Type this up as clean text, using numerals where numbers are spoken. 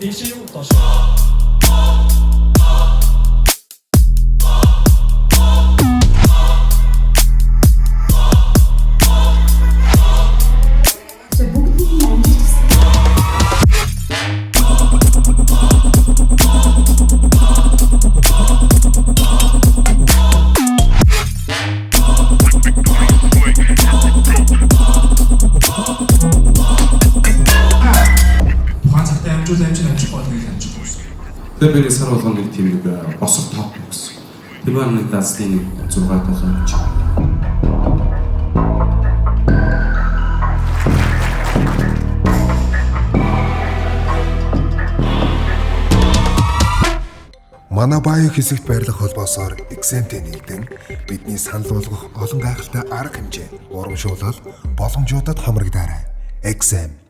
Дээшээ юу доош. Тэр сар болгоно нэг тийм нэг босох топ гэсэн. Тэр маань нэг дасны 6 толгойч. Манай баян хэсэгт байрлах холбоосоор XM-тэй нэгдэн бидний санал болгох олон гайхалтай арга хэмжээ, урамшуулал боломжуудад хамрагдаарай. XM